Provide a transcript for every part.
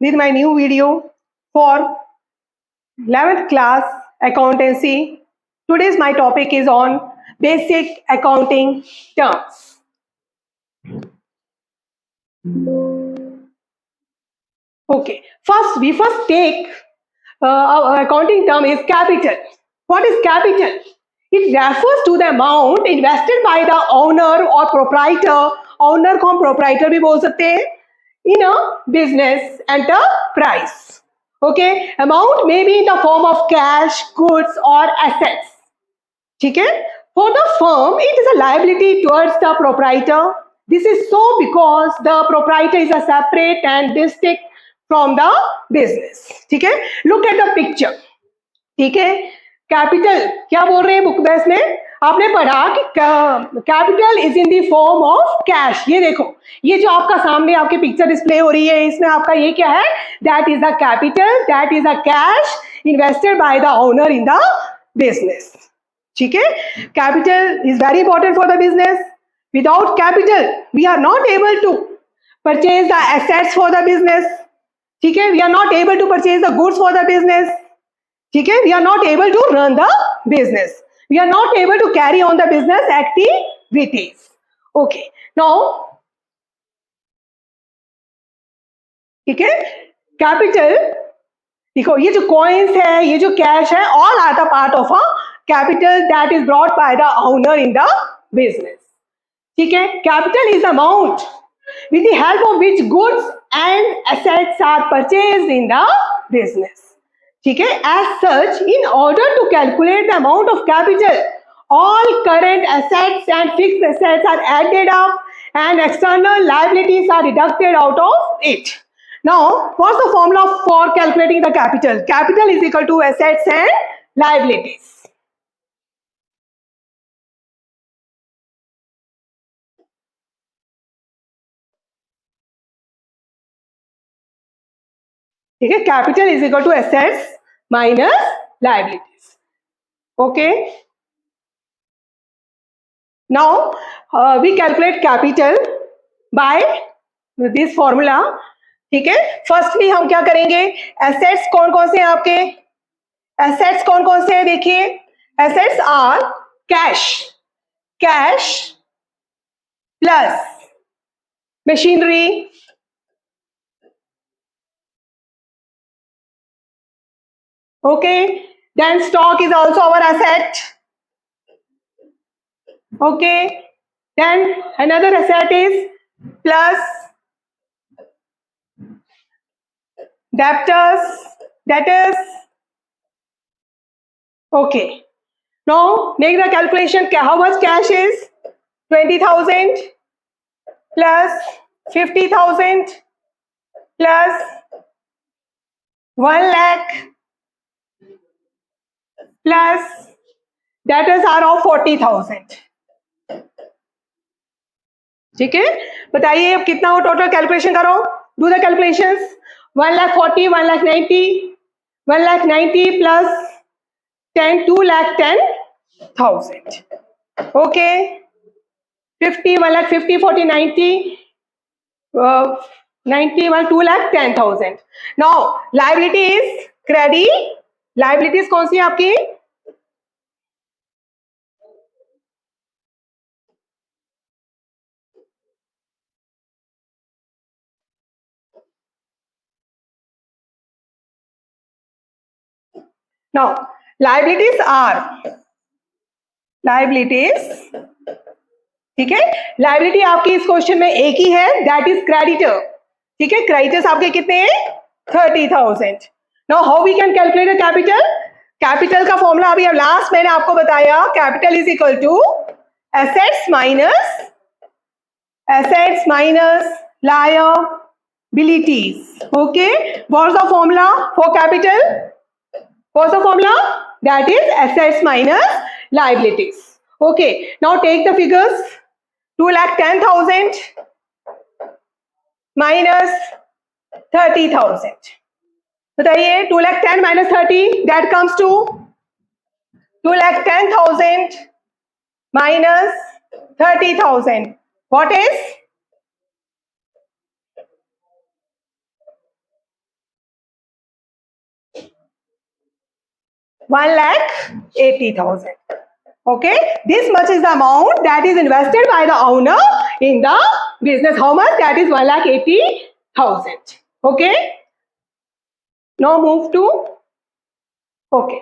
with my new video for 11th class accountancy. Today's my topic is on basic accounting terms. Okay, we first take our accounting term is capital. What is capital? It refers to the amount invested by the owner or proprietor. Owner को हम proprietor भी बोल सकते हैं in a business enterprise. Okay, amount may be in the form of cash, goods or assets. ठीक है? For the firm, it is a liability towards the proprietor. This is so because the proprietor is a separate and distinct from the business. ठीक है? Look at the picture. ठीक है? Capital क्या बोल रहे हैं बुक बेस में? आपने पढ़ा कि capital is in the form of cash. ये देखो, ये जो आपका सामने आपकी पिक्चर डिस्प्ले हो रही है, इसमें आपका ये क्या है? That is a capital, that is a cash invested by the owner in the business. ठीक है? Capital is very important for the business. Without capital we are not able to purchase the assets for the business. ठीक है? We are not able to purchase the goods for the business. ठीक है? We are not able to run the business. We are not able to carry on the business activities. Okay, now ठीक है, capital देखो, ये जो coins है, ये जो कैश है, all are the part of a capital that is brought by the owner in the business. ठीक है? Capital is amount with the help of which goods and assets are purchased in the business. ठीक है? As such, in order to calculate the amount of capital, all current assets and fixed assets are added up and external liabilities are deducted out of it. Now, what's the formula for calculating the capital? Capital is equal to assets and liabilities. ठीक है? Capital is equal to assets minus liabilities. Okay, now we calculate capital by this formula. ठीक है? Firstly हम क्या करेंगे? Assets कौन कौन से हैं आपके? एसेट्स कौन कौन से हैं? देखिए, assets are cash, cash plus machinery, okay, then stock is also our asset. Okay, then another asset is plus debtors. Okay, now make the calculation. How much cash is? 20,000 plus 50,000 plus 1 lakh plus debtors are of 40,000. ठीक है? बताइए अब कितना हो total? Calculation करो, do the calculations. 1,40,000, 1,90,000, 1,90,000 plus 10, 2,10,000. Okay, 50, 1,50,000, 40, 90, 90, 2,10,000. Now liability is credit. Liabilities कौन सी है आपकी? Now liabilities are ठीक है? लाइबिलिटी आपकी इस क्वेश्चन में एक ही है, दैट इज क्रेडिटर. ठीक है? क्रेडिटर्स आपके कितने हैं? 30,000. Now how we can calculate the capital? Capital का फॉर्मूला अभी अब लास्ट मैंने आपको बताया. Capital is equal to assets minus liabilities. Okay, what's the formula for capital? What's the formula? That is assets minus liabilities. Okay, now take the figures. 2,10,000 minus 30,000. बताइए, 2,10,000 minus 30, that comes to 2,10,000 minus 30,000. What is? 1,80,000. Okay, this much is the amount that is invested by the owner in the business. How much? That is 1,80,000. Okay, now move to, okay,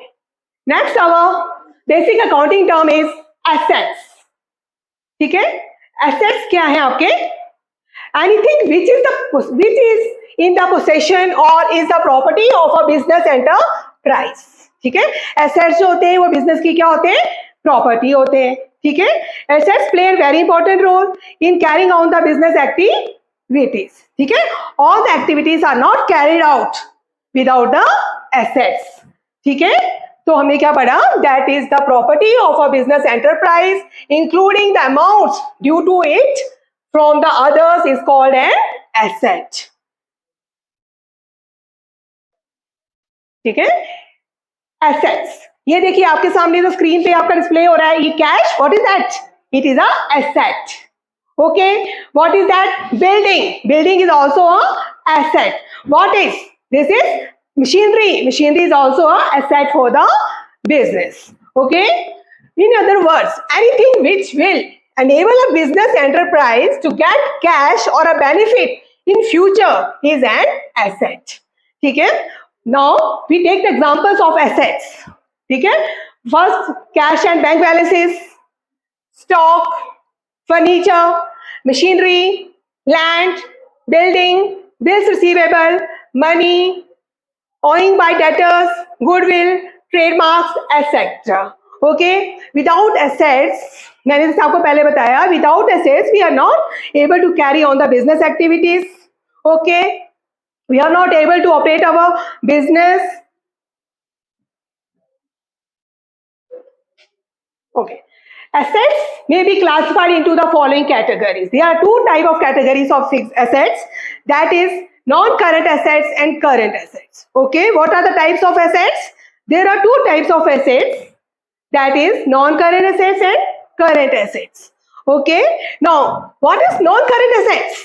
next our basic accounting term is assets. ठीक है, assets क्या है आपके? Anything which is in the possession or is the property of a business enterprise. ठीक है, assets जो होते हैं वो business की क्या होते हैं? Property होते हैं. ठीक है, assets play a very important role in carrying on the business activities. ठीक है, all the activities are not carried out without the assets. ठीक है, तो हमने क्या पढ़ा? That is the property of a business enterprise, including the amounts due to it from the others is called an asset. ठीक है, assets. ये देखिए आपके सामने जो स्क्रीन पे आपका डिस्प्ले हो रहा है, ये cash, what is that? It is a asset. Okay, what is that? Building. Building is also a asset. What is this? Is machinery. Machinery is also a asset for the business. Okay, in other words, anything which will enable a business enterprise to get cash or a benefit in future is an asset. ठीक है, now we take the examples of assets. ठीक है, first cash and bank balances, stock, furniture, machinery, land, building, bills receivable, money, owing by debtors, goodwill, trademarks, etc. Okay, without assets, मैंने जैसे आपको पहले बताया, without assets we are not able to carry on the business activities. Okay, we are not able to operate our business. Okay, assets may be classified into the following categories. There are two types of categories of fixed assets, that is non-current assets and current assets. Okay, what are the types of assets? There are two types of assets, that is non-current assets and current assets. Okay, now what is non-current assets?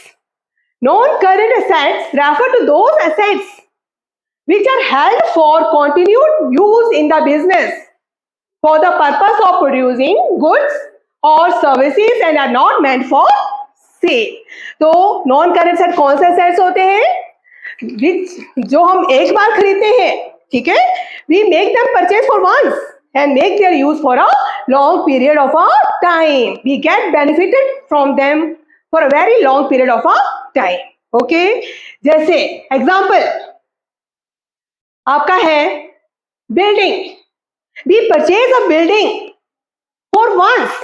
Non-current assets refer to those assets which are held for continued use in the business for the purpose of producing goods or services and are not meant for sale. तो non current set कौन से assets होते हैं? जो हम एक बार खरीदते हैं. ठीक है, we make them purchase for once and make their use for a long period of a time. We get benefited from them for a very long period of a time. Okay, जैसे example आपका है building. We purchase a building for once,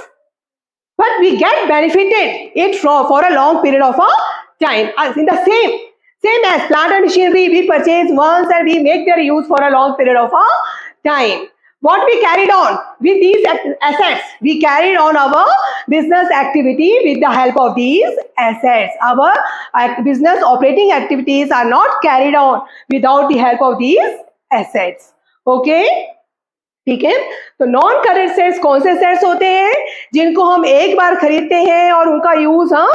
but we get benefited it for a long period of a time. As in the same as plant and machinery, we purchase once and we make their use for a long period of a time. What we carried on with these assets? We carried on our business activity with the help of these assets. Our business operating activities are not carried on without the help of these assets. Okay, ठीक है, तो non current sets कौन से sets होते हैं? जिनको हम एक बार खरीदते हैं और उनका यूज हम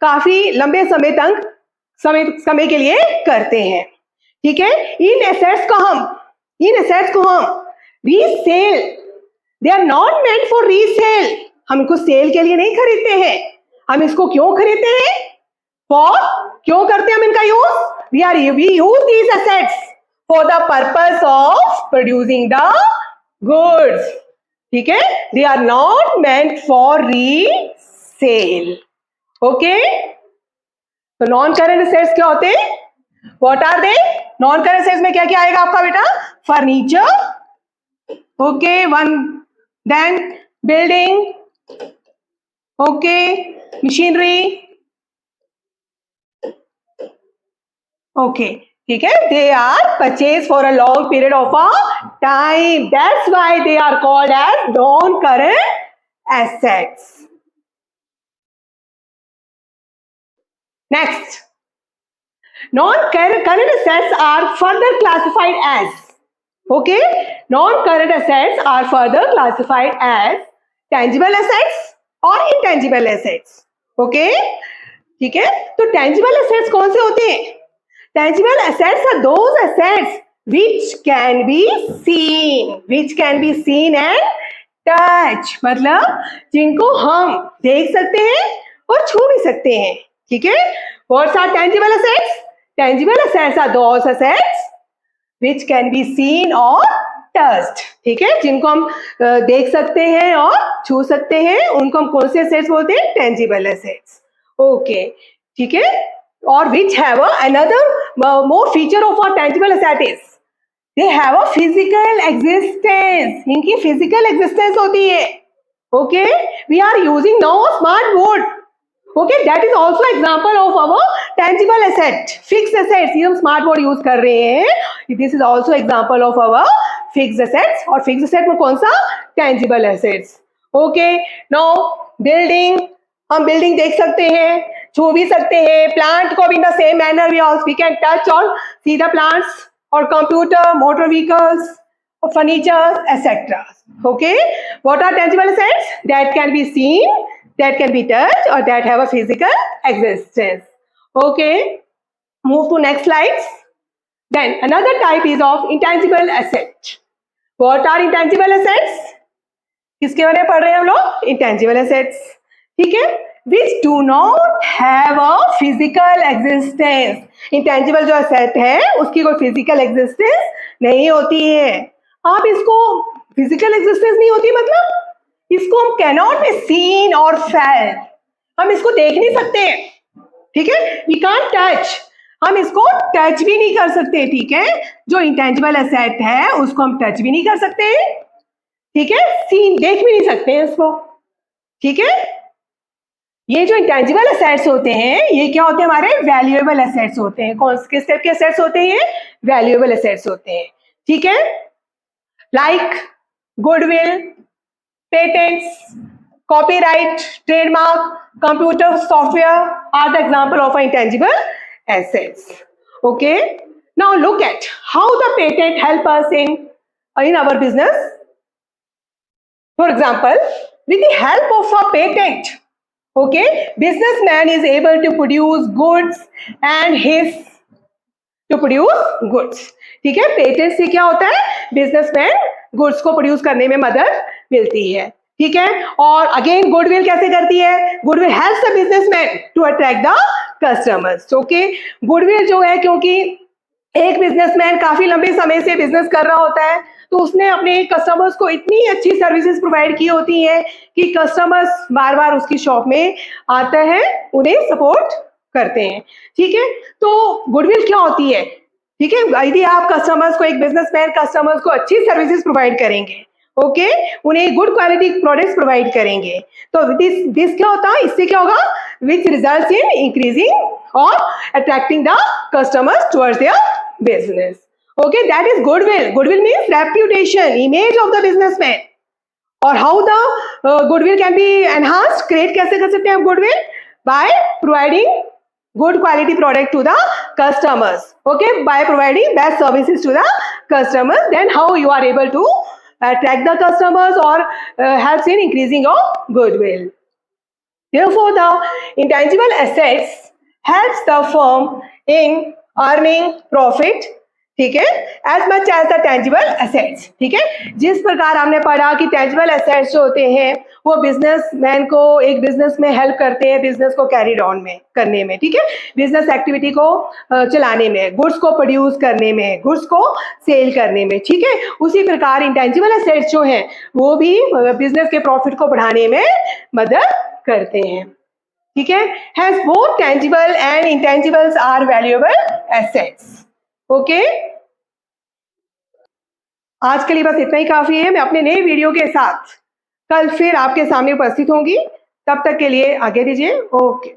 काफी लंबे समय के लिए करते हैं. ठीक है, इन एसेट्स को हम resale. They are not meant for resale. हम इनको सेल के लिए नहीं खरीदते हैं. हम इसको क्यों खरीदते हैं? क्यों करते हैं हम इनका use? We use these assets for the purpose of producing the goods. ठीक है, they are not meant for resale. Okay, तो नॉन करेंट एसेट्स क्या होते हैं? What are they? Non current assets में क्या क्या आएगा आपका बेटा? Furniture. Okay, then building. Okay, machinery. Okay, ठीक है, they are purchased for a long period of a time. That's why they are called as non-current assets. Next, non-current assets are further classified as, okay, non-current assets are further classified as tangible assets or intangible assets. Okay, ठीक है, तो tangible assets कौन से होते हैं? Tangible assets are those assets which can be seen and touch, मतलब जिनको हम देख सकते हैं और छू भी सकते हैं. ठीक है. What are tangible assets? Tangible assets are those assets which can be seen or touched. ठीक है. जिनको हम देख सकते हैं और छू सकते हैं, उनको हम कौन से assets बोलते हैं? Tangible assets. Okay. ठीक है. और which have another more feature of our tangible asset is they have a physical existence. इनकी physical existence होती है. Okay, we are using now a smart board. Okay, that is also example of our tangible asset. Fixed assets, ये हम smart board use कर रहे हैं. This is also example of our fixed assets. और fixed asset में कौन सा? Tangible assets. Okay, now building, हम building देख सकते हैं, छू भी सकते हैं. Plant को भी in the same manner we can touch or see the plants, or computer, motor vehicles, or furniture, etc. Okay, what are tangible assets? That can be seen, that can be touched, or that have a physical existence. Okay, move to next slides. Then another type is of intangible asset. What are intangible assets? किसके बारे में पढ़ रहे हैं हम लोग? Intangible assets. ठीक है. Which do not have a physical existence. Intangible जो asset है उसकी कोई physical existence नहीं होती है. आप इसको physical existence नहीं होती मतलब इसको हम cannot be seen or felt. हम इसको देख नहीं सकते. ठीक है. We can't touch. हम इसको टच भी नहीं कर सकते. ठीक है. जो intangible asset है उसको हम टच भी नहीं कर सकते. ठीक है. सीन देख भी नहीं सकते हैं इसको. ठीक है. ये जो इंटेंजिबल एसेट्स होते हैं ये क्या होते हैं? हमारे वैल्यूएबल एसेट्स होते हैं. कौन किस टाइप के एसेट्स होते हैं? वैल्यूएबल एसेट्स होते हैं. ठीक है. Like goodwill, patents, copyright, trademark, computer software are the example of intangible assets. Okay, now look at how the patent help us in our business. For example, with the help of a patent, okay, businessman is able to produce goods and his to produce goods. ठीक है. Patent से क्या होता है? Businessman goods को produce करने में मदद मिलती है. ठीक है. और अगेन गुडविल कैसे करती है? Goodwill helps the businessman to attract the customers. Okay, goodwill जो है क्योंकि एक बिजनेसमैन काफी लंबे समय से बिजनेस कर रहा होता है तो उसने अपने कस्टमर्स को इतनी अच्छी सर्विसेज प्रोवाइड की होती हैं कि कस्टमर्स बार बार उसकी शॉप में आते हैं, उन्हें सपोर्ट करते हैं. ठीक है. तो गुडविल क्या होती है? ठीक है. यदि आप कस्टमर्स को, एक बिजनेसमैन कस्टमर्स को अच्छी सर्विसेज प्रोवाइड करेंगे, ओके, उन्हें गुड क्वालिटी प्रोडक्ट्स प्रोवाइड करेंगे, तो दिस क्या होता है? इससे क्या होगा? विच रिजल्ट्स इन इंक्रीजिंग और attracting the customers towards their business. Okay, that is goodwill. Goodwill means reputation, image of the businessman. और how the goodwill can be enhanced? Create कैसे कर सकते हैं आप goodwill? By providing good quality product to the customers. Okay, by providing best services to the customers. Then how you are able to attract the customers or helps in increasing your goodwill. Therefore, the intangible assets helps the firm in earning profit. ठीक है. As much as the tangible assets. ठीक है. जिस प्रकार हमने पढ़ा कि tangible assets जो होते हैं वो बिजनेसमैन को एक बिजनेस में हेल्प करते हैं बिजनेस को कैरी ऑन में करने में. ठीक है. बिजनेस एक्टिविटी को चलाने में, गुड्स को प्रोड्यूस करने में, गुड्स को सेल करने में. ठीक है. उसी प्रकार इंटेंजिबल एसेट्स जो हैं वो भी बिजनेस के प्रॉफिट को बढ़ाने में मदद करते हैं. ठीक है. Hence both tangible and intangibles are valuable assets. Okay, आज के लिए बस इतना ही काफी है. मैं अपने नए वीडियो के साथ कल फिर आपके सामने उपस्थित होंगी. तब तक के लिए आगे दीजिए. ओके.